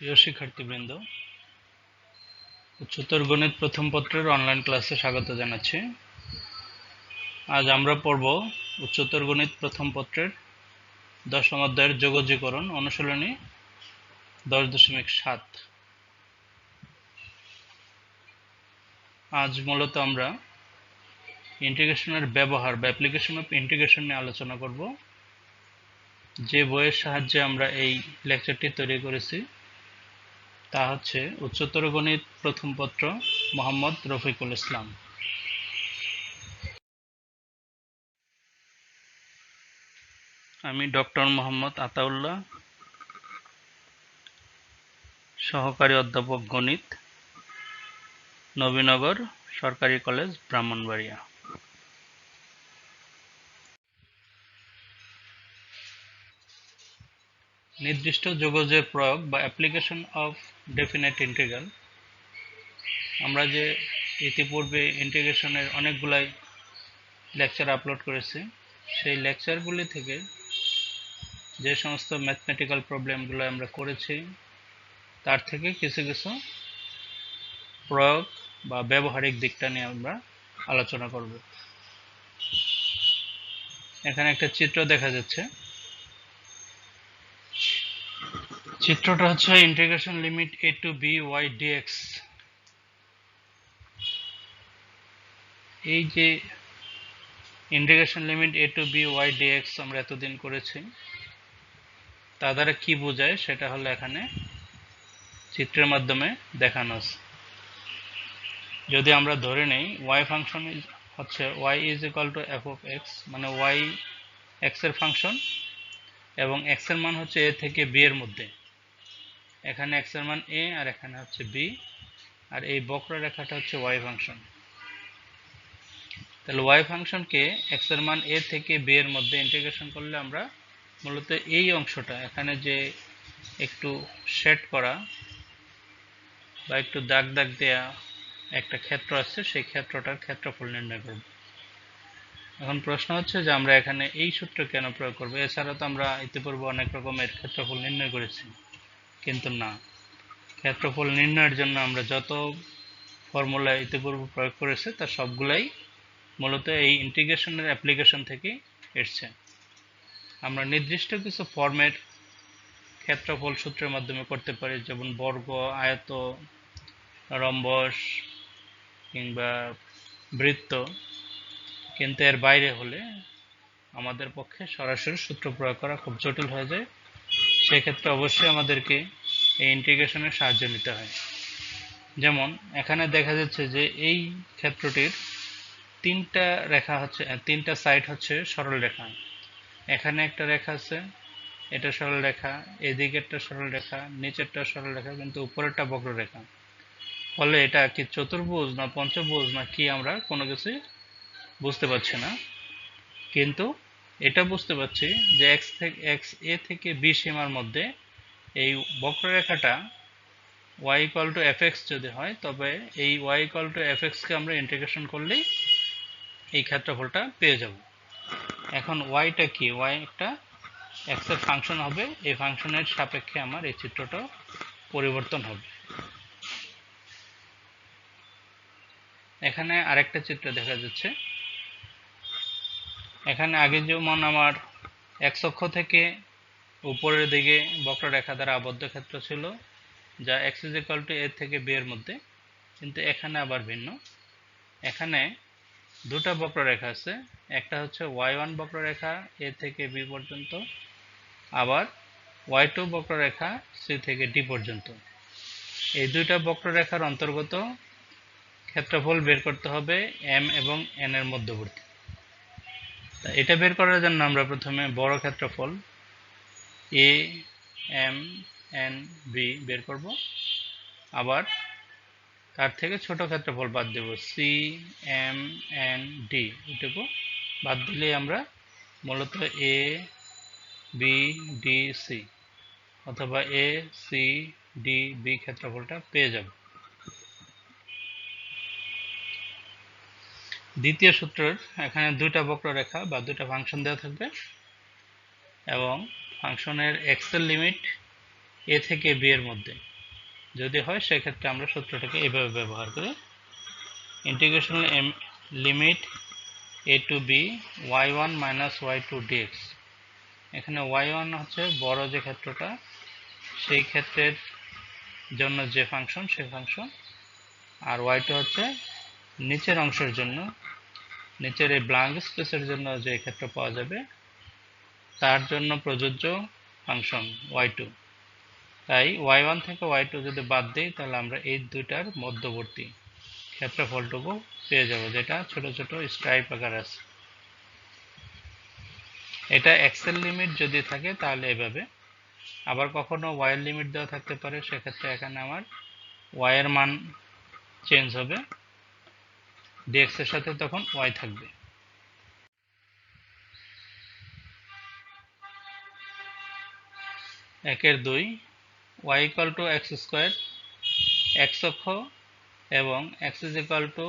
প্রিয় শিক্ষার্থীবৃন্দ, উচ্চতর গণিত প্রথম পত্রের অনলাইন ক্লাসে স্বাগত জানাচ্ছি। আজ আমরা পড়ব উচ্চতর গণিত প্রথম পত্রের 10ম অধ্যায়ের যোগজীকরণ অনুশীলনী 10.7। আজ মূলত আমরা ইন্টিগ্রেশনের ব্যবহার বা অ্যাপ্লিকেশন অফ ইন্টিগ্রেশন নিয়ে আলোচনা করব। যে বইয়ের সাহায্যে আমরা এই লেকচারটি তৈরি করেছি তা হচ্ছে উচ্চতর গণিত প্রথম পত্র, মোহাম্মদ রফিকুল ইসলাম। আমি ডক্টর মোহাম্মদ আতাউল্লাহ, সহকারী অধ্যাপক গণিত, নবীনগর সরকারি কলেজ, ব্রাহ্মণবাড়িয়া। নির্দিষ্ট যোগজের প্রয়োগ বা অ্যাপ্লিকেশন অফ ডেফিনেট ইন্টিগ্রাল। আমরা যে ইতিপূর্বে ইন্টিগ্রেশনের অনেকগুলাই লেকচার আপলোড করেছি, সেই লেকচারগুলি থেকে যে সমস্ত ম্যাথমেটিক্যাল প্রবলেমগুলো আমরা করেছি তার থেকে কিছু কিছু প্রয়োগ বা ব্যবহারিক দিকটা নিয়ে আমরা আলোচনা করব। এখানে একটা চিত্র দেখা যাচ্ছে। চিত্রটা হচ্ছে integration limit a to b y dx। এই যে integration limit a to b y dx আমরা এতদিন করেছি, তা দ্বারা কি বোঝায় সেটা হলো এখানে চিত্রের মাধ্যমে দেখানো আছে। যদি আমরা ধরে নেই y ফাংশন হচ্ছে y is equal to f of x, মানে y x এর ফাংশন এবং x এর মান হচ্ছে a থেকে b এর মধ্যে। এখানে x এর মান a আর এখানে হচ্ছে b, আর এই বক্ররেখাটা হচ্ছে y ফাংশন। তাহলে y ফাংশনকে x এর মান a থেকে b এর মধ্যে ইন্টিগ্রেশন করলে আমরা মূলত এই অংশটা এখানে যে একটু শেড করা বা একটু দাগ দাগ দেয়া একটা ক্ষেত্র আছে, সেই ক্ষেত্রটার ক্ষেত্রফল নির্ণয় করব। এখন প্রশ্ন হচ্ছে যে আমরা এখানে এই সূত্র কেন প্রয়োগ করব? এছাড়া তো আমরা ইতিপূর্বে অনেক রকমের ক্ষেত্রফল নির্ণয় করেছি, কিন্তু না, ক্ষেত্রফল নির্ণয়ের জন্য আমরা যত ফর্মুলা ইতিপূর্বে প্রয়োগ করেছি তার সবগুলাই মূলত এই ইন্টিগ্রেশনের অ্যাপ্লিকেশন থেকে এসছে। আমরা নির্দিষ্ট কিছু ফর্মের ক্ষেত্রফল সূত্রের মাধ্যমে করতে পারি, যেমন বর্গ, আয়ত, রম্বস কিংবা বৃত্ত, কিন্তু এর বাইরে হলে আমাদের পক্ষে সরাসরি সূত্র প্রয়োগ করা খুব জটিল হয়ে যায়। সেক্ষেত্রে অবশ্যই আমাদেরকে এই ইন্টিগ্রেশনের সাহায্য নিতে হয়। যেমন এখানে দেখা যাচ্ছে যে এই ক্ষেত্রটির তিনটা রেখা হচ্ছে, তিনটা সাইড হচ্ছে সরল রেখা। এখানে একটা রেখা আছে, এটা সরল রেখা, এদিকেরটা সরল রেখা, নিচেরটা সরল রেখা, কিন্তু উপরেরটা বক্ররেখা। ফলে এটা কি চতুর্ভুজ না পঞ্চভুজ না কি আমরা কোনো কিছুই বুঝতে পারছি না, কিন্তু এটা বুঝতে পারছি যে এক্স এ থেকে বি সীমার মধ্যে এই বক্ররেখাটা y equal to fx যদি হয়, তবে এই y equal to fx কে আমরা ইন্টিগ্রেশন করলেই এই ক্ষেত্রফলটা পেয়ে যাব। এখন yটা কি? y একটা x এর ফাংশন হবে, এই ফাংশনের সাপেক্ষে আমার এই চিত্রটা পরিবর্তন হবে। এখানে আরেকটা চিত্র দেখা যাচ্ছে। এখানে আগে যেমন আমার x অক্ষ থেকে উপরের দিকে বক্ররেখা দ্বারা আবদ্ধ ক্ষেত্র ছিল, যা x is equal to a থেকে b এর মধ্যে, কিন্তু এখানে আবার ভিন্ন। এখানে দুটা বক্ররেখা আছে, একটা হচ্ছে y1 বক্ররেখা a থেকে b পর্যন্ত, আবার y2 বক্ররেখা c থেকে d পর্যন্ত। এই দুইটা বক্ররেখার অন্তর্গত ক্ষেত্রফল বের করতে হবে m এবং n এর মধ্যবর্তী। এটা বের করার জন্য আমরা প্রথমে বড় ক্ষেত্রফল a m n b বের করব, আবার তার থেকে ছোট ক্ষেত্রফল বাদ দেব c m n d, এটুকু বাদ দিলেই আমরা মূলত a b d c অথবা a c d b ক্ষেত্রফলটা পেয়ে যাব। দ্বিতীয় সূত্রের এখানে দুইটা বক্ররেখা বা দুইটা ফাংশন দেওয়া থাকবে এবং ফাংশনের x এর লিমিট a থেকে b এর মধ্যে। যদি হয় সেক্ষেত্রে আমরা সূত্রটাকে এভাবে ব্যবহার করি, integration limit a to b y1 minus y2 dx। এখানে y1 হচ্ছে বড় যে ক্ষেত্রটা, সেই ক্ষেত্রের জন্য যে ফাংশন সেই ফাংশন, আর y2 হচ্ছে নিচের অংশের জন্য, নিচের এই ব্ল্যাঙ্ক স্পেসের জন্য যে ক্ষেত্র পাওয়া যাবে তার জন্য প্রযোজ্য ফাংশন y2। তাই y1 থেকে y2 যদি বাদ দিই তাহলে আমরা এই দুইটার মধ্যবর্তী ক্ষেত্রফলটুকু পেয়ে যাব, যেটা ছোট ছোট স্ট্রাইপ আকার আছে। এটা এক্সেল লিমিট যদি থাকে তাহলে এভাবে, আবার কখনো y এর লিমিট দেওয়া থাকতে পারে, সেক্ষেত্রে এখানে আমার y এর মান চেঞ্জ হবে, dx এর সাথে তখন y থাকবে। একের 2 y equal two x square, x অক্ষ এবং এক্স ইজ ইকুয়াল টু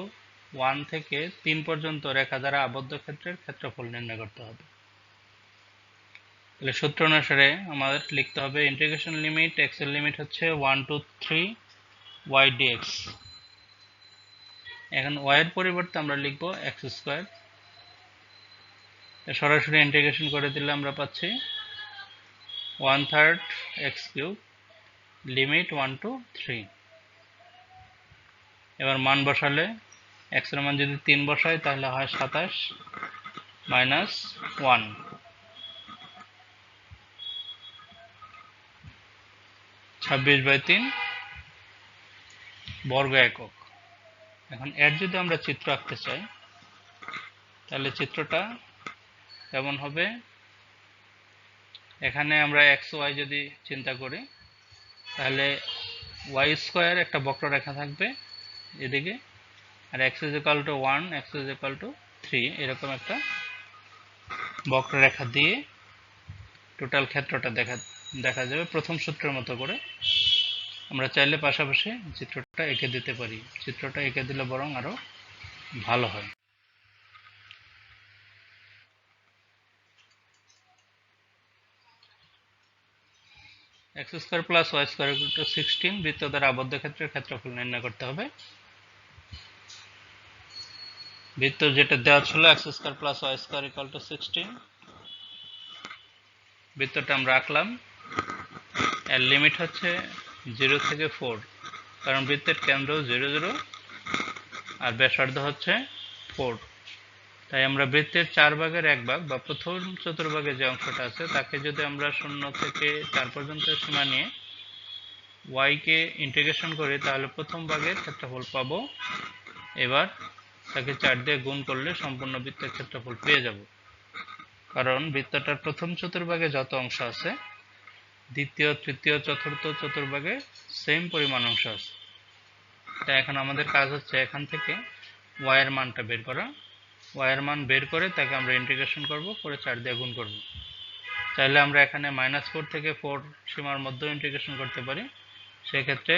1 থেকে 3 পর্যন্ত রেখা দ্বারা আবদ্ধ ক্ষেত্রের ক্ষেত্রফল নির্ণয় করতে হবে। তাহলে সূত্র অনুসারে আমাদের লিখতে হবে ইন্টিগ্রেশন লিমিট, এক্স এর লিমিট হচ্ছে 1 to 3 y dx। এখন y এর পরিবর্তে আমরা লিখব এক্স স্কোয়ার, সরাসরি ইন্টিগ্রেশন করে দিলে আমরা পাচ্ছি 1/3 x কিউব লিমিট 1 to 3। এবার মান বসালে x এর মান যদি 3 বসাই তাহলে হয় 27 মাইনাস 1, 26/3 বর্গ একক। এখন এর যদি আমরা চিত্র আঁকতে চাই তাহলে চিত্রটা কেমন হবে, এখানে আমরা এক্স ওয়াই যদি চিন্তা করি তাহলে ওয়াই স্কোয়ার একটা বক্ররেখা থাকবে এদিকে, আর x is equal to 1, x is equal to 3, এরকম একটা বক্ররেখা দিয়ে টোটাল ক্ষেত্রটা দেখা যাবে প্রথম সূত্রের মতো করে। আমরা চাইলে পাশাপাশি চিত্রটা এঁকে দিতে পারি, চিত্রটা এঁকে দিলে বরং আরো ভালো হয়। X square plus y square equal to 16 বৃত্ত দ্বারা আবদ্ধ ক্ষেত্রের ক্ষেত্রফল নির্ণয় করতে হবে। বৃত্ত যেটা দেওয়া ছিল x square plus y square equal to 16, বৃত্তটা আমরা আঁকলাম। এর লিমিট হচ্ছে 0 থেকে 4, কারণ বৃত্তের কেন্দ্র 0 0 আর ব্যাসার্ধ হচ্ছে 4। তাই আমরা বৃত্তের 4 ভাগের 1 ভাগ বা প্রথম চতুর্ভাগে যে অংশটা আছে তাকে যদি আমরা 0 থেকে 4 পর্যন্ত সীমা নিয়ে y কে ইন্টিগ্রেশন করি তাহলে প্রথম ভাগের ক্ষেত্রফল পাবো। এবার তাকে 4 দিয়ে গুণ করলে সম্পূর্ণ বৃত্তের ক্ষেত্রফল পেয়ে যাব, কারণ বৃত্তটার প্রথম চতুর্ভাগে যত অংশ আছে দ্বিতীয়, তৃতীয়, চতুর্থ চতুর্ভাগে সেম পরিমাণ অংশ আছে। তাই এখন আমাদের কাজ হচ্ছে এখান থেকে y এর মানটা বের করা, y এর মান বের করে তাকে আমরা ইন্টিগ্রেশন করব, করে 4 দিয়ে গুণ করব। চাইলে আমরা এখানে -4 থেকে 4 সীমার মধ্যে ইন্টিগ্রেশন করতে পারি, সেক্ষেত্রে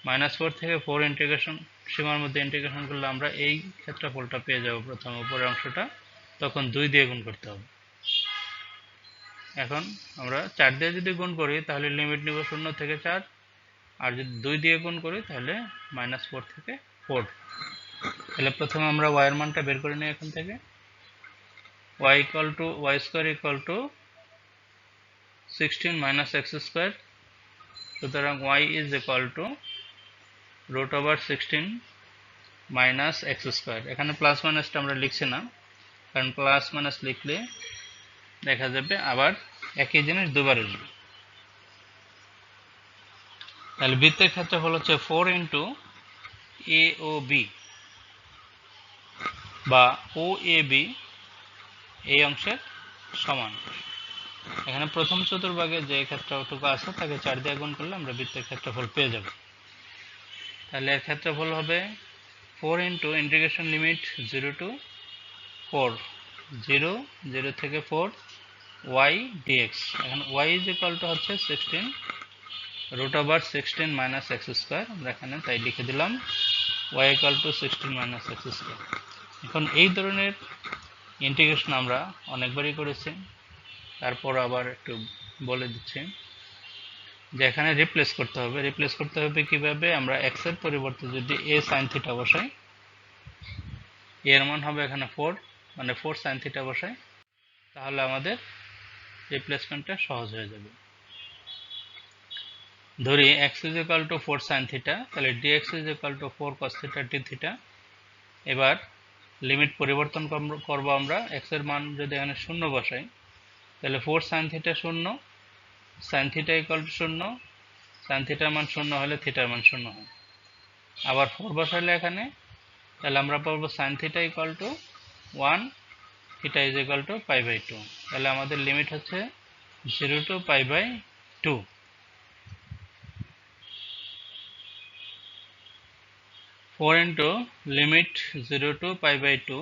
-4 থেকে 4 ইন্টিগ্রেশন সীমার মধ্যে ইন্টিগ্রেশন করলে আমরা এই ক্ষেত্রফলটা পেয়ে যাব প্রথম উপরের অংশটা, তখন 2 দিয়ে গুণ করতে হবে। এখন আমরা 4 দিয়ে যদি গুণ করি তাহলে লিমিট নিব 0 থেকে 4, আর যদি 2 দিয়ে গুণ করি তাহলে -4 থেকে 4। তাহলে প্রথমে আমরা y এর মানটা বের করে নিই এখান থেকে, y square equal to 16 minus x square. সুতরাং y is equal to √16 minus x square. এখানে প্লাস মাইনাসটা আমরা লিখছি না, কারণ প্লাস মাইনাস লিখলে দেখা যাবে আবার একই জিনিস দুবার আসবে। তাহলে বৃত্তের ক্ষেত্রফল হচ্ছে 4 ইন্টু এ ও বি বা ও এ বি এই অংশের সমান। এখানে প্রথম চতুর্ভাগে যে ক্ষেত্রটুকু আছে তাকে 4 দিয়ে গুণ করলে আমরা বৃত্তের ক্ষেত্রফল পেয়ে যাব। তাহলে এর ক্ষেত্রফল হবে 4 ইন্টু ইন্টিগ্রেশন লিমিট 0 to 4, 0 থেকে 4 y dx। এখন y ইজ ইকুয়াল টু হচ্ছে 16 √16 মাইনাস এক্স স্কোয়ার, আমরা এখানে তাই লিখে দিলাম y equal to 16 minus x square. এখন এই ধরনের ইন্টিগ্রেশন আমরা অনেকবারই করেছি, তারপর আবার একটু বলে দিচ্ছি। যে এখানে রিপ্লেস করতে হবে কিভাবে? আমরা x এর পরিবর্তে যদি a sin থিটা বসাই, a এর মান হবে এখানে 4, মানে 4 sin থিটা বসাই, তাহলে আমাদের রিপ্লেসমেন্টটা সহজ হয়ে যাবে। ধরি x is equal to 4 sin theta, তাহলে dx is equal to 4 cos theta d theta. এবার লিমিট পরিবর্তন করব আমরা, x এর মান যদি এখানে 0 বসাই, তাহলে 4 sin theta 0, sin theta equal two 0, sin থিটার মান 0 হলে থিটার মান 0 হয়। আবার 4 বসাইলে এখানে, তাহলে আমরা পাবো sin theta equal to 1, theta is equal to pi by 2। তাহলে আমাদের লিমিট হচ্ছে 0 to pi by 2। Four into limit 0 to pi by 2,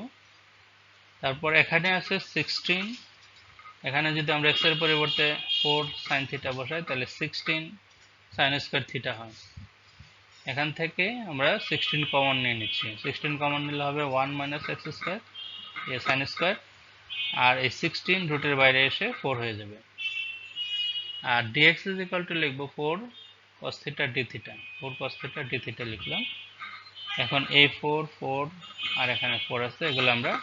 তারপর এখানে আছে 16, এখানে যদি আমরা x এর পরিবর্তে 4 sin থিটা বসাই, তাহলে 16 sin স্কয়ার থিটা হয়। এখান থেকে আমরা 16 কমন নিয়ে নিচ্ছি, 16 কমন নিলে হবে 1 মাইনাস এক্স স্কয়ার এ sin স্কয়ার, আর এই 16 রুটের বাইরে এসে 4 হয়ে যাবে। আর dx ইজ ইকুয়াল টু লিখবো 4 cos theta d theta, 4 cos theta d theta লিখলাম। এখন এই 4 আর এখানে 4 আছে, এগুলো আমরা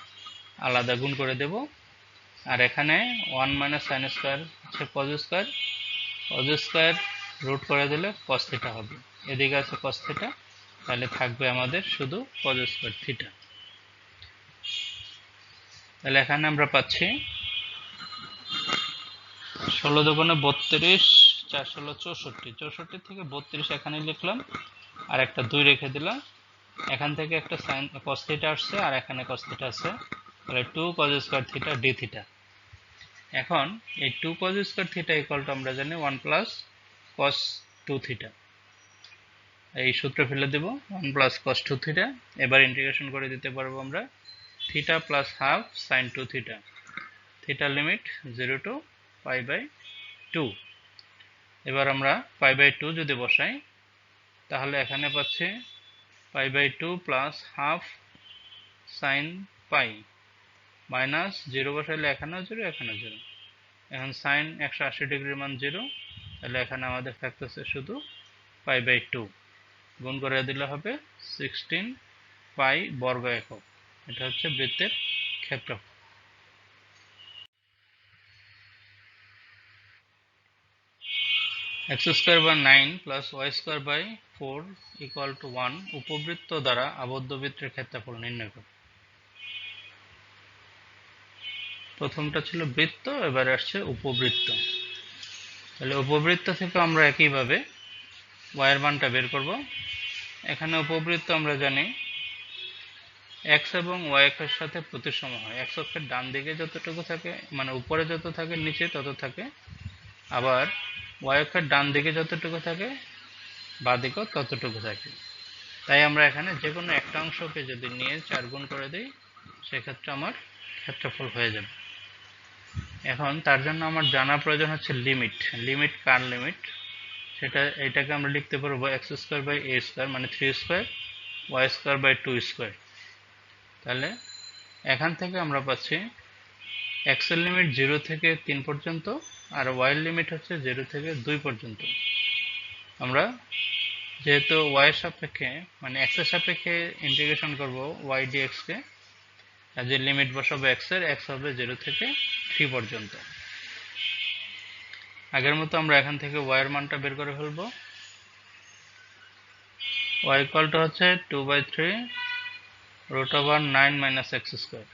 আলাদা গুণ করে দেব। আর এখানে 1 মাইনাস সাইন স্কয়ার হচ্ছে কজ স্কয়ার রুট করে দিলে cos থিটা হবে। এদিকে আছে cos থিটা, তাহলে থাকবে আমাদের শুধু cos স্কয়ার থিটা। তাহলে এখানে আমরা পাচ্ছি 16 দুগুণে 32, 4 16 64, 64 থেকে 32 এখানে লিখলাম, আর একটা 2 রেখে দিলাম। এখান থেকে একটা সাইন cos থিটা আসছে, আর এখানে cos থিটা আছে, তাহলে 2 cos square theta d theta. এখন এই 2 cos square theta equal two আমরা জানি 1 প্লাস cos 2 থিটা, এই সূত্র ফেলে দেব 1 প্লাস cos 2 থিটা। এবার ইন্টিগ্রেশন করে দিতে পারবো আমরা theta plus half sin 2 theta, থিটার লিমিট 0 টু পাই বাই 2। এবার আমরা পাই বাই 2 যদি বসাই, তাহলে এখানে পাচ্ছি pi by 2 plus half sin pi, minus 0 বসাইলে এখানেও 0 এখানেও 0। এখন সাইন 180 ডিগ্রির মান 0, তাহলে এখানে আমাদের থাকতেছে শুধু পাই বাই 2, গুণ করে দিলে হবে 16 পাই বর্গ একক। এটা হচ্ছে বৃত্তের ক্ষেত্রফল। x square by 9 plus y square by 4 equal to 1 উপবৃত্ত দ্বারা আবদ্ধ বৃত্তের ক্ষেত্রফল নির্ণয় করো। প্রথমটা ছিল বৃত্ত, এবার আসছে উপবৃত্ত। তাহলে উপবৃত্ত থেকে আমরা একইভাবে y এর মানটা বের করব। এখানে উপবৃত্ত আমরা জানি x এবং y অক্ষের সাথে প্রতিসম হয়। x অক্ষের ডান দিকে যতটুকু থাকে, মানে উপরে যত থাকে নিচে তত থাকে, আবার y অক্ষের ডান দিকে যতটুকু থাকে বাঁ দিকেও ততটুকু থাকে। তাই আমরা এখানে যে কোনো একটা অংশকে যদি নিয়ে 4 গুণ করে দিই, সেক্ষেত্রে আমার ক্ষেত্রফল হয়ে যাবে। এখন তার জন্য আমার জানা প্রয়োজন হচ্ছে লিমিট। লিমিট কার লিমিট? এটাকে আমরা লিখতে পারবো x square by a square, মানে 3 square, y square by 2 square. তাহলে এখান থেকে আমরা পাচ্ছি x এর লিমিট 0 থেকে 3 পর্যন্ত, আর y এর লিমিট হচ্ছে 0 থেকে 2 পর্যন্ত। আমরা যেহেতু y এর সাপেক্ষে, মানে x এর সাপেক্ষে ইন্টিগ্রেশন করব y dx কে, আর যে লিমিট বসাবো x এর, x হবে 0 থেকে 3 পর্যন্ত। আগের মতো আমরা এখান থেকে y এর মানটা বের করে ফেলবো। y ইকুয়াল টু হচ্ছে 2/3 root over 9 minus x square.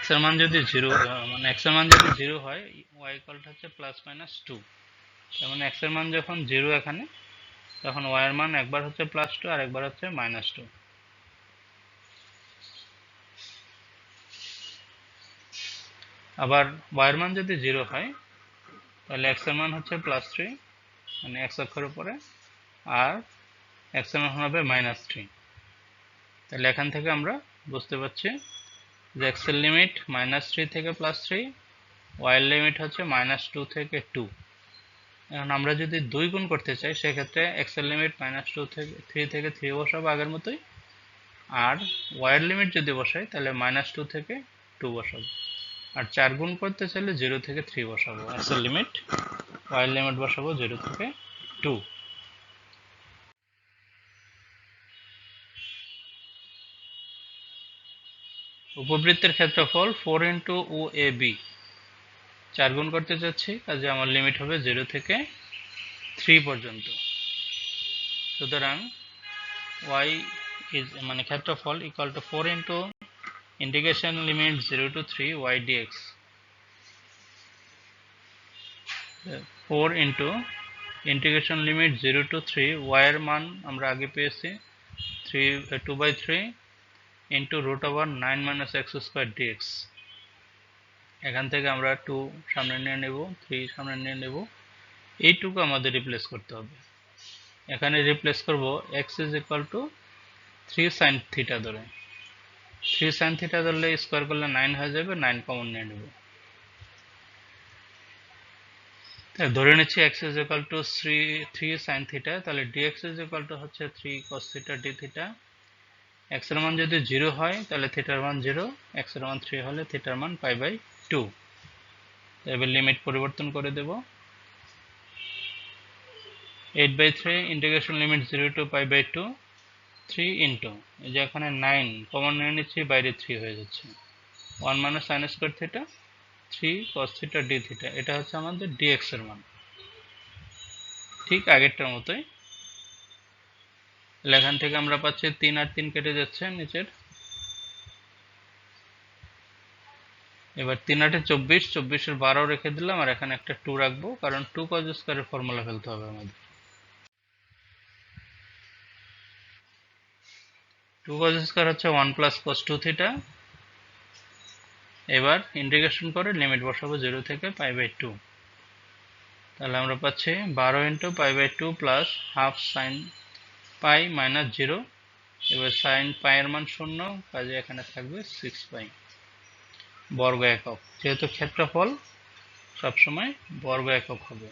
x এর মান যদি 0, মানে x এর মান যদি 0 হয়, y ইকুয়াল টু হচ্ছে প্লাস মাইনাস 2। তার মানে x এর মান যখন 0 এখানে, তখন y এর মান একবার হচ্ছে প্লাস 2 আর একবার হচ্ছে মাইনাস 2। আবার y এর মান যদি 0 হয়, তাহলে x এর মান হচ্ছে প্লাস 3, মানে x অক্ষের উপরে, আর x এর মান হবে মাইনাস 3। তাহলে এখান থেকে আমরা বুঝতে পারছি যে x এর লিমিট মাইনাস 3 থেকে প্লাস 3, y এর লিমিট হচ্ছে মাইনাস 2 থেকে 2। এখন আমরা যদি 2 গুণ করতে চাই, সেক্ষেত্রে x এর লিমিট মাইনাস 2 থেকে 3 থেকে 3 বসাবো আগের মতোই, আর y এর লিমিট যদি বসাই তাহলে মাইনাস 2 থেকে 2 বসাবো। আর 4 গুণ করতে চাইলে 0 থেকে 3 বসাবো। x এর লিমিট, y এর লিমিট বসাবো 0 থেকে 2। উপবৃত্তের ক্ষেত্রফল 4 ইন্টু OAB, 4 গুণ করতে চাচ্ছি, কাজে আমার লিমিট হবে 0 থেকে 3 পর্যন্ত। সুতরাং y is মানে ক্ষেত্রফল equal to 4 into integration limit 0 to 3 y dx, 4 into integration limit 0 to 3 y এর মান আমরা আগে পেয়েছি 2/3 into root over 9 minus x square dx। এখান থেকে আমরা 2 সামনে নিয়ে নেব, 3 সামনে নিয়ে নেব, এইটুকু আমাদের রিপ্লেস করতে হবে। এখানে রিপ্লেস করব x is equal to 3 sine theta ধরে, 3 সাইন থিটা ধরলে স্কোয়ার করলে 9 হয়ে যাবে, 9 কমন নিয়ে নেব। তাই ধরে নিচ্ছি x is equal to 3 sine theta, তাহলে dx ইজ ইকুয়াল টু হচ্ছে 3 cos theta d theta. x এর মান যদি 0 হয় তাহলে থিটার মান 0, x এর মান 3 হলে থিটার মান π/2। এবার লিমিট পরিবর্তন করে দেব, 8/3 ইন্টিগ্রেশন লিমিট 0 to π/2, 3 ইন্টু এই যে এখানে 9 কমন নিয়ে নিচ্ছি, বাইরে 3 হয়ে যাচ্ছে, 1 minus sine square theta 3 cos theta d theta. এটা হচ্ছে আমাদের dx এর মান, ঠিক আগেরটার মতোই। এখান থেকে আমরা পাচ্ছি 3 আর 3 কেটে যাচ্ছে নিচের। এবার 3 8 24, 24 এর 12 রেখে দিলাম, আর এখানে একটা 2 রাখবো, কারণ 2 cos স্কয়ারের ফর্মুলা ফেলতে হবে আমাদের। 2 cos স্কয়ার হচ্ছে 1 প্লাস cos 2 থিটা। এবার ইন্টিগ্রেশন করে লিমিট বসাবো 0 থেকে π/2। তাহলে আমরা পাচ্ছি 12 into π/2 plus half sine pi minus 0। এবার সাইন পাই এর মান 0, কাজে এখানে থাকবে 6 পাই বর্গ একক, যেহেতু ক্ষেত্রফল সবসময় বর্গ একক হবে।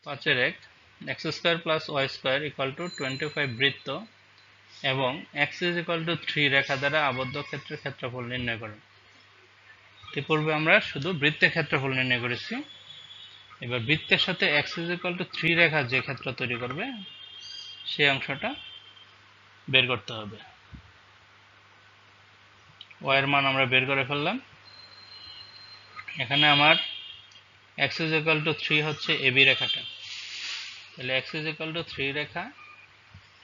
5-1 x square plus y square equal to 25 বৃত্ত এবং x ইজ ইকুয়াল টু 3 রেখা দ্বারা আবদ্ধ ক্ষেত্রের ক্ষেত্রফল নির্ণয় করুন। পূর্বে আমরা শুধু বৃত্তের ক্ষেত্রফল নির্ণয় করেছি, এবার বৃত্তের সাথে x ইজ ইকুয়াল টু 3 রেখা যে ক্ষেত্র তৈরি করবে সেই অংশটা বের করতে হবে। y এর মান আমরা বের করে ফেললাম। এখানে আমার x ইজ ইকুয়াল টু 3 হচ্ছে ab রেখাটা, তাহলে x ইজ ইকুয়াল টু 3 রেখা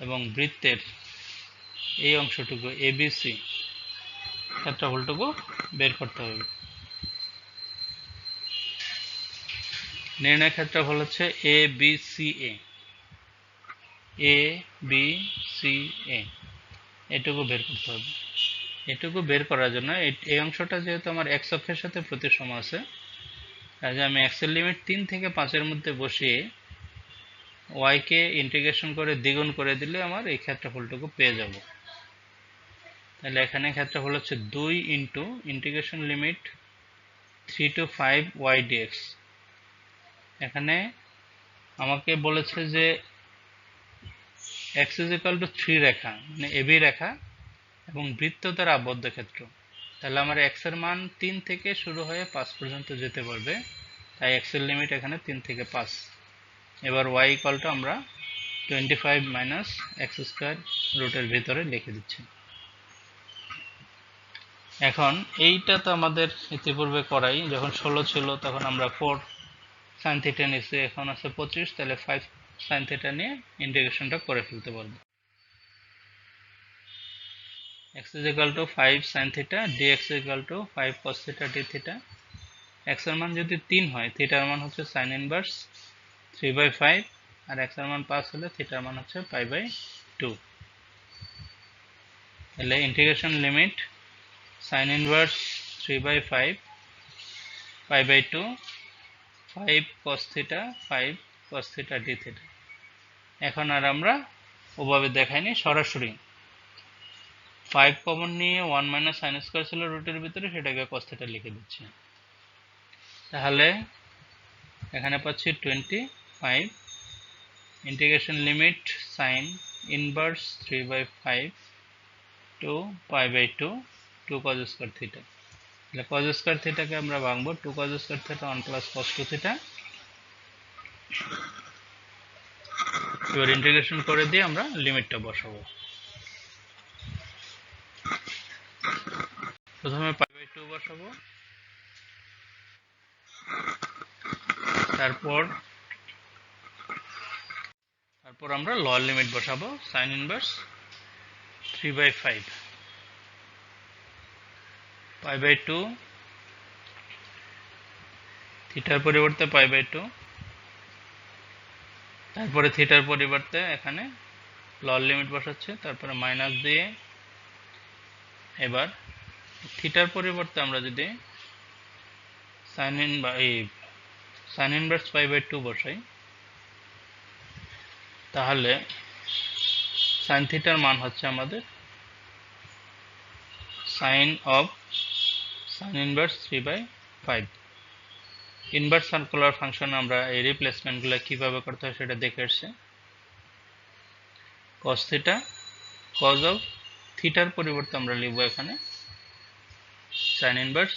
এবং বৃত্তের এই অংশটুকু ABC ক্ষেত্রফলটুকু বের করতে হবে। নির্ণয় ক্ষেত্রফল হচ্ছে ABCA, ABCA, এটুকু বের করতে হবে। এটুকু বের করার জন্য এই অংশটা যেহেতু আমার x অক্ষের সাথে প্রতিসম আছে, কাজে আমি x এর লিমিট 3 থেকে 5 এর মধ্যে বসিয়ে y কে ইন্টিগ্রেশন করে দ্বিগুণ করে দিলে আমার এই ক্ষেত্রফলটুকু পেয়ে যাব। তাহলে এখানে ক্ষেত্রফল হচ্ছে 2 into integration limit 3 to 5 y dx। এখানে আমাকে বলেছে যে x is equal to 3 রেখা মানে AB রেখা এবং বৃত্ত দ্বারা আবদ্ধ ক্ষেত্র, তাহলে আমার x এর মান 3 থেকে শুরু হয়ে 5 পর্যন্ত যেতে পারবে, তাই x এর লিমিট এখানে 3 থেকে 5। এবার y ইকুয়াল টু আমরা 25 মাইনাস এক্স স্কয়ার রুটের ভিতরে লিখে দিচ্ছি। এখন এইটা তো আমাদের ইতিপূর্বে করাই, যখন 16 ছিল তখন আমরা 4 সাইন থিটা নিয়েছি, এখন আছে 25, তাহলে 5 সাইন থিটা নিয়ে ইন্টিগ্রেশনটা করে ফেলতে পারবো। x is equal to 5 sin theta, dx is equal to 5 cos theta d theta। x এর মান যদি 3 হয়, থিটার মান হচ্ছে sin ইনভার্স 3/5, আর x এর মান 5 হলে থিটার মান হচ্ছে π/2। তাহলে integration limit sin inverse 3/5 π/2 5 cos theta 5 cos theta d theta। এখন আর আমরা ওভাবে দেখাইনি, সরাসরি 5 কমন নিয়ে 1 মাইনাস সাইন স্কয়ার ছিল রুটের ভিতরে, সেটাকে cos theta লিখে দিচ্ছি। তাহলে এখানে পাচ্ছি 25 integration limit sine inverse 3/5 2 pi by 2 2 cos square theta. তাহলে cos স্কয়ার থিটাকে আমরা ভাঙবো 2 cos square theta 1 plus cos 2 theta. এবার ইন্টিগ্রেশন করে দিয়ে আমরা লিমিটটা বসাবো। প্রথমে পাই বাই 2 বসাবো, তারপর আমরা লোয়ার লিমিট বসাবো sin ইনভার্স 3/5 পাই বাই 2 থিটার পরিবর্তে পাই বাই 2, তারপরে থিটার পরিবর্তে এখানে লোয়ার লিমিট বসাচ্ছে, তারপরে মাইনাস দিয়ে এবার থিটার পরিবর্তে আমরা যদি sin ইনভার্স পাই বাই 2 বসাই, তাহলে sin থিটার মান হচ্ছে আমাদের sin inverse 3/5। Inverse circular function আমরা এই রিপ্লেসমেন্টগুলো কিভাবে করতে হয় সেটা দেখে আসছে। cos থিটা cos অফ থিটার পরিবর্তে আমরা লিখব এখানে sin ইনভার্স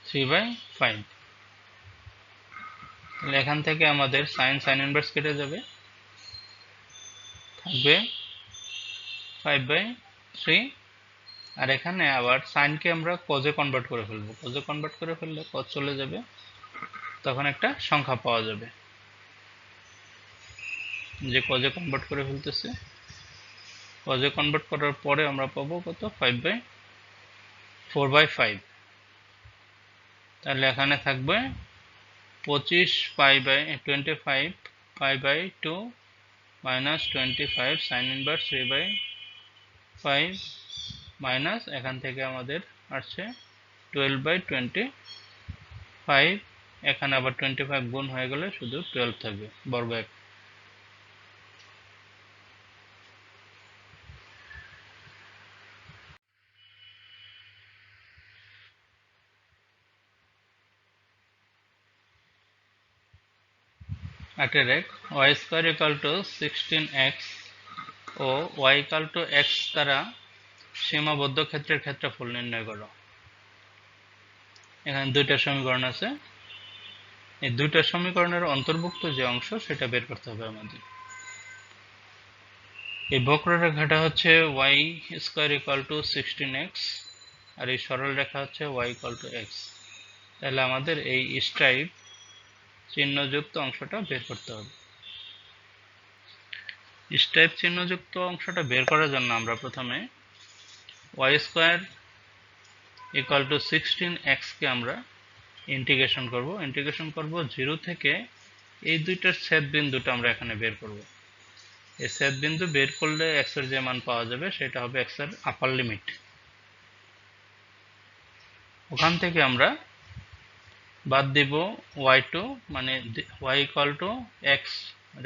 3/5। তাহলে এখান থেকে আমাদের sin ইনভার্স কেটে যাবে, থাকবে 5/3। আর এখানে আবার সাইনকে আমরা cos এ কনভার্ট করে ফেলবো, cos এ কনভার্ট করে ফেললে cos চলে যাবে, তখন একটা সংখ্যা পাওয়া যাবে যে cos এ কনভার্ট করে ফেলতেছে। cos এ কনভার্ট করার পরে আমরা পাবো কত 4/5। তাহলে এখানে থাকবে 25 pi by 2 minus 25 sin inverse 3/5 minus এখান থেকে আমাদের আসছে 12/25। এখানে আবার 25 গুণ হয়ে গেলে শুধু 12 থাকবে বর্গ 1। y square equal to 16x ও y ইকুয়াল টু x দ্বারা সীমাবদ্ধ ক্ষেত্রের ক্ষেত্রফল নির্ণয় করো। এখানে দুইটা সমীকরণ আছে, এই দুইটা সমীকরণের অন্তর্ভুক্ত যে অংশ সেটা বের করতে হবে আমাদের। এই বক্ররেখাটা হচ্ছে y square equal to 16x আর এই সরল রেখা হচ্ছে y ইকুয়াল টু x। তাহলে আমাদের এই স্ট্রাইপ চিহ্নযুক্ত অংশটা বের করতে হবে। স্ট্রাইপ চিহ্নযুক্ত অংশটা বের করার জন্য আমরা প্রথমে y square equal to 16x কে আমরা ইন্টিগ্রেশন করব 0 থেকে এই দুইটার ছেদ বিন্দুটা আমরা এখানে বের করব। এই ছেদ বিন্দু বের করলে x এর যে মান পাওয়া যাবে সেটা হবে x এর আপার লিমিট। ওখান থেকে আমরা বাদ দিব y2, মানে y ইকুয়াল টু x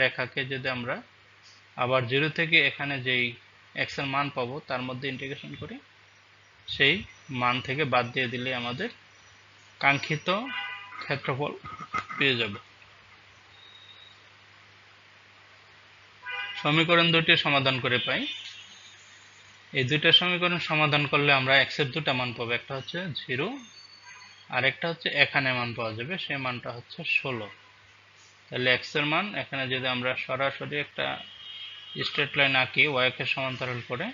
রেখাকে যদি আমরা আবার 0 থেকে এখানে যেই x এর মান পাবো তার মধ্যে ইন্টিগ্রেশন করি, সেই মান থেকে বাদ দিয়ে দিলে আমাদের কাঙ্ক্ষিত ক্ষেত্রফল পেয়ে যাব। সমীকরণ দুটি সমাধান করে পাই। এই দুইটা সমীকরণ সমাধান করলে আমরা x এর দুটো মান পাবো, একটা হচ্ছে 0 আর একটা হচ্ছে এখানে মান পাওয়া যাবে, সেই মানটা হচ্ছে 16। তাহলে x এর মান এখানে যদি আমরা সরাসরি একটা স্ট্রেট লাইন আঁকি y কে সমান্তরাল করে,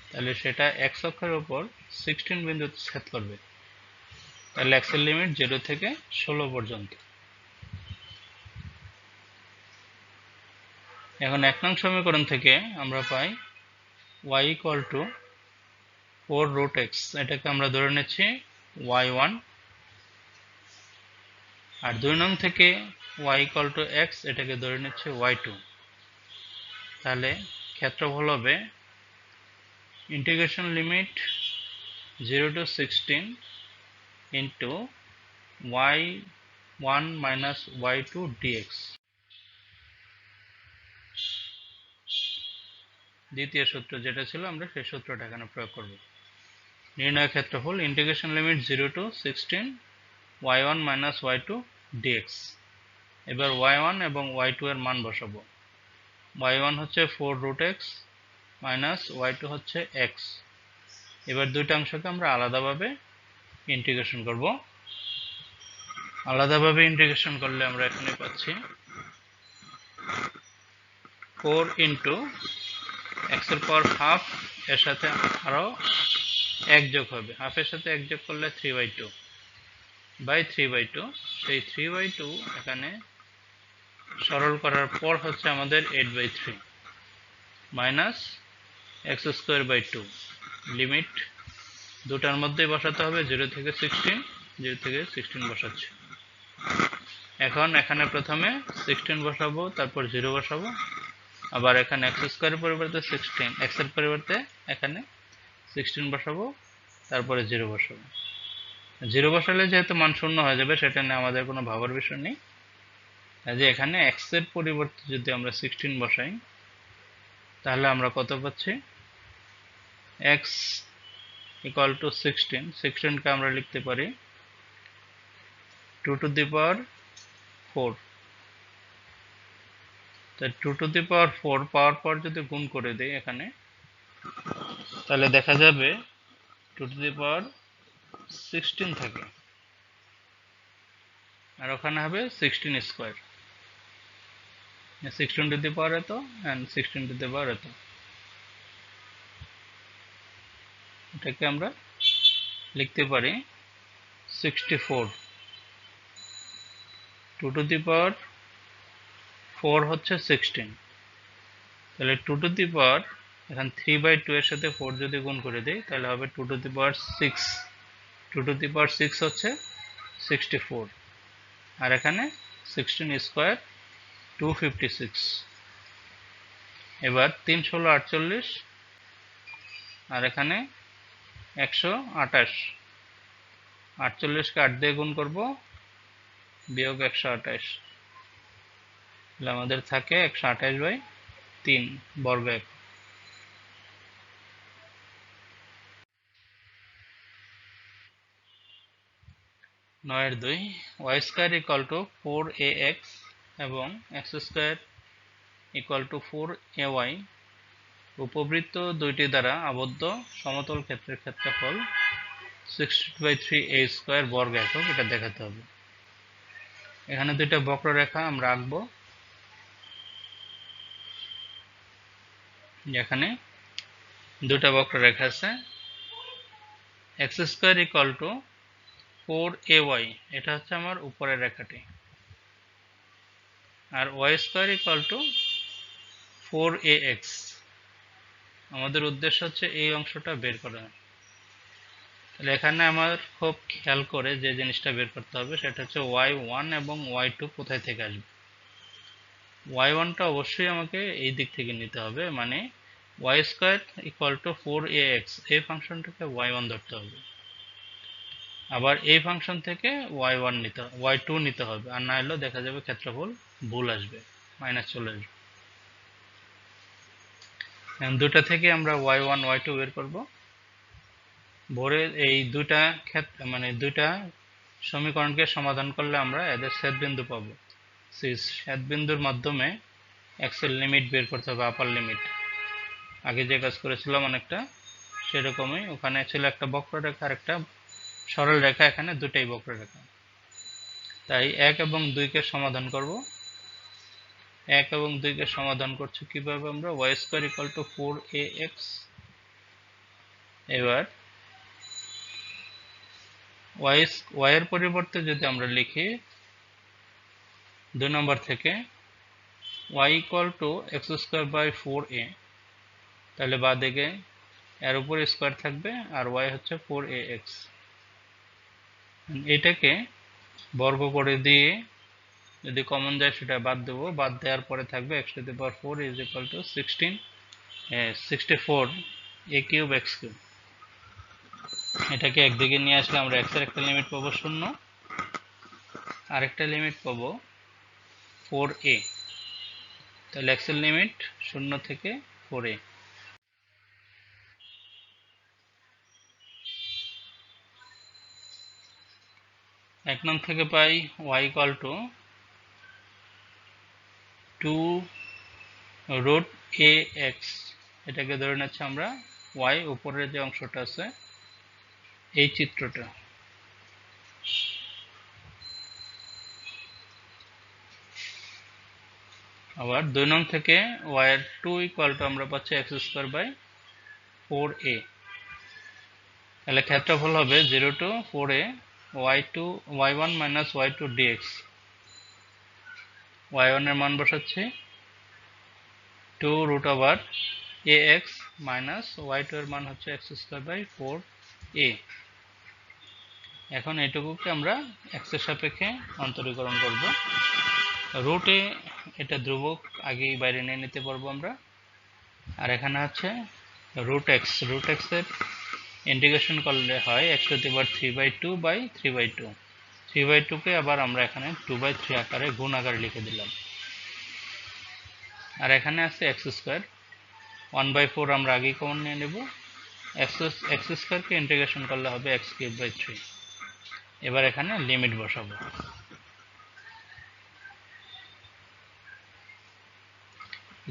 তাহলে সেটা x অক্ষের উপর 16 বিন্দুতে ছেদ করবে। তাহলে x এর লিমিট 0 থেকে 16 পর্যন্ত। এখন 1 নং সমীকরণ থেকে আমরা পাই y equal to 4 root x, এটাকে আমরা ধরে নিচ্ছি y1। আর 2 নং থেকে y ইকুয়াল টু x, এটাকে ধরে নিচ্ছি y2। তাহলে ক্ষেত্রফল হবে integration limit 0 to 16 into y1 minus y2 dx। দ্বিতীয় সূত্র যেটা ছিল আমরা সেই সূত্রটা এখানে প্রয়োগ করব। নির্ণয় ক্ষেত্রফল integration limit 0 to 16 y1 minus y2 dx। এবার y1 এবং y2 এর মান বসাবো। y1 হচ্ছে 4 রুট x মাইনাস y2 হচ্ছে x। এবার দুইটা অংশকে আমরা আলাদাভাবে ইন্টিগ্রেশন করব। আলাদাভাবে ইন্টিগ্রেশন করলে আমরা এখানে পাচ্ছি 4 ইন্টু x এর পাওয়ার হাফ, এর সাথে আরো 1 যোগ হবে, হাফের সাথে 1 যোগ করলে 3/2 বাই 3/2। সেই 3/2 এখানে সরল করার পর হচ্ছে আমাদের 8/3 মাইনাস x²/2। লিমিট দুটার মধ্যেই বসাতে হবে, 0 থেকে 16, 0 থেকে 16 বসাচ্ছি। এখন এখানে প্রথমে 16 বসাবো, তারপর 0 বসাবো, আবার এখানে x² এর পরিবর্তে 16, x এর পরিবর্তে এখানে 16 বসাবো, তারপরে 0 বসাবো। 0 বসালে যেহেতু মান শূন্য হয়ে যাবে, সেটা নিয়ে আমাদের কোনো ভাবার বিষয় নেই। যে এখানে x এর পরিবর্তে যদি আমরা 16 বসাই, তাহলে আমরা কত পাচ্ছি? x equal to 16। 16 কে আমরা লিখতে পারি 2 টু দি পাওয়ার 4। তাই 2 টু দি পাওয়ার 4 পাওয়ার পর যদি গুণ করে দেই এখানে, তাহলে দেখা যাবে 2 টু দি পাওয়ার 16 থাকে, আর ওখানে হবে 16 স্কয়ার। 16 টু দি পাওয়ার এত এন্ড 16 টু দি পাওয়ার এত। এটাকে আমরা লিখতে পারি 64। 2 টু দি পাওয়ার 4 হচ্ছে 16, তাহলে 2 টু দি পাওয়ার এখন 3/2 এর সাথে 4 যদি গুণ করে দেই, তাহলে হবে 2 to the power 6। 2 to the পাওয়ার 6 হচ্ছে 64, আর এখানে 16 স্কয়ার 256। এবার 3 ষোলো 48, আর এখানে 128। 48 কে 8 দিয়ে গুণ করব, বিয়োগ 128, তাহলে আমাদের থাকে 128/3 বর্গ একক। নয়ের 2, y² ইকুয়াল টু 4ax এবং x² ইকুয়াল টু 4ay উপবৃত্ত দুইটি দ্বারা আবদ্ধ সমতল ক্ষেত্রের ক্ষেত্রফল 60/3a² বর্গ একক, এটা দেখাতে হবে। এখানে দুইটা বক্ররেখা আমরা আঁকবো। এখানে দুইটা বক্ররেখা আছে, x² ইকুয়াল টু 4ay, এটা হচ্ছে আমার উপরের রেখাটি, আর y² ইকুয়াল টু 4ax। আমাদের উদ্দেশ্য হচ্ছে এই অংশটা বের করা। তাহলে এখানে আমার খুব খেয়াল করে যে জিনিসটা বের করতে হবে, সেটা হচ্ছে y1 এবং y2 কোথায় থেকে আসবে। y1টা অবশ্যই আমাকে এই দিক থেকে নিতে হবে, মানে y² ইকুয়াল টু 4ax, এই ফাংশনটাকে y1 ধরতে হবে। আবার এই ফাংশন থেকে y2 নিতে হবে, আর না হলেও দেখা যাবে ক্ষেত্রফল ভুল আসবে, মাইনাস চলে আসবে। দুটা থেকে আমরা y1 y2 বের করব। ভরে এই দুইটা মানে দুইটা সমীকরণকে সমাধান করলে আমরা এদের ছেদবিন্দু পাবো। সেই ছেদবিন্দুর মাধ্যমে x এর লিমিট বের করতে হবে, আপার লিমিট। আগে যে কাজ করেছিলাম অনেকটা সেরকমই, ওখানে ছিল একটা বক্ররেখা আর একটা সরল রেখা, এখানে দুটাই বক্ররেখা। তাই 1 এবং 2 কে সমাধান করব। 1 এবং 2 কে সমাধান করছি কিভাবে আমরা, y² ইকুয়াল টু 4ax। এবার y এর পরিবর্তে যদি আমরা লিখি 2 নম্বর থেকে y ইকুয়াল টু x²/4a, তাহলে বাঁ দিকে এর উপর স্কয়ার থাকবে, আর y হচ্ছে 4ax। এটাকে বর্গ করে দিয়ে যদি কমন যায় সেটা বাদ দেবো, বাদ দেওয়ার পরে থাকবে x⁴ is equal two 64 a³ x³। এটাকে একদিকে নিয়ে আসলে আমরা x এর একটা লিমিট পাবো 0, আর একটা লিমিট পাবো 4a। তাহলে x এর লিমিট 0 থেকে 4a। এক নং থেকে পাই y ইকুয়াল টু 2√ax, এটাকে ধরে নিচ্ছি আমরা y, উপরের যে অংশটা আছে এই চিত্রটা। আবার 2 নং থেকে y এর 2 ইকুয়াল টু আমরা পাচ্ছি x² / 4a। তাহলে ক্ষেত্রফল হবে 0 to 4a y1 - y2 dx। y1 এর মান বসাচ্ছি 2√ax y2 এর মান হচ্ছে x² / 4a। এখন এটুকুকে আমরা x এর সাপেক্ষে অন্তরীকরণ করব। রুটে এটা ধ্রুবক আগেই বাইরে নিয়ে নিতে পারবো আমরা। আর এখানে আছে √x। √x এর ইন্টিগ্রেশন করলে হয় x⁴/3/2 3/2 কে আবার আমরা এখানে 2/3 আকারে গুণ আকারে লিখে দিলাম। আর এখানে আছে x², 1/4 আমরা আগেই কমন নিয়ে নেব। x² কে ইন্টিগ্রেশন করলে হবে x³ / 3। এবার এখানে লিমিট বসাবো।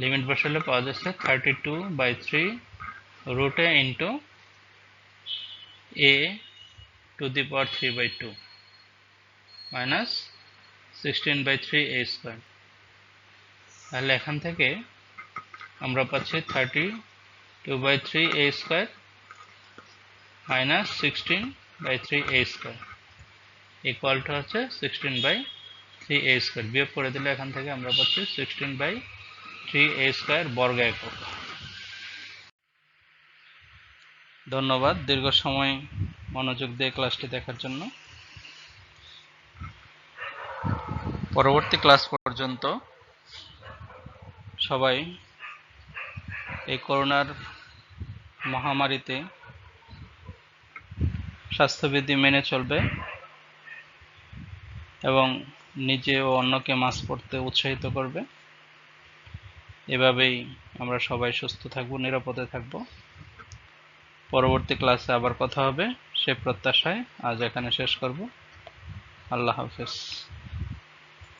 লিমিট বসালে পাওয়া যাচ্ছে 32/3 √a into a⁴/2 minus 16/3a²। তাহলে এখান থেকে আমরা পাচ্ছি 32/3a² minus 16/3a² equal to হচ্ছে 16/3a²। বিয়োগ করে দিলে এখান থেকে আমরা পাচ্ছি 16/3a² বর্গ একক। ধন্যবাদ দীর্ঘ সময় মনোযোগ দিয়ে ক্লাসটি দেখার জন্য। পরবর্তী ক্লাস পর্যন্ত সবাই এই করোনার মহামারীতে স্বাস্থ্যবিধি মেনে চলবে এবং নিজে ও অন্যকে মাস্ক পরতে উৎসাহিত করবে। এভাবেই আমরা সবাই সুস্থ থাকব, নিরাপদে থাকব। পরবর্তী ক্লাসে আবার কথা হবে সে প্রত্যাশায় আজ এখানে শেষ করব। আল্লাহ হাফেজ।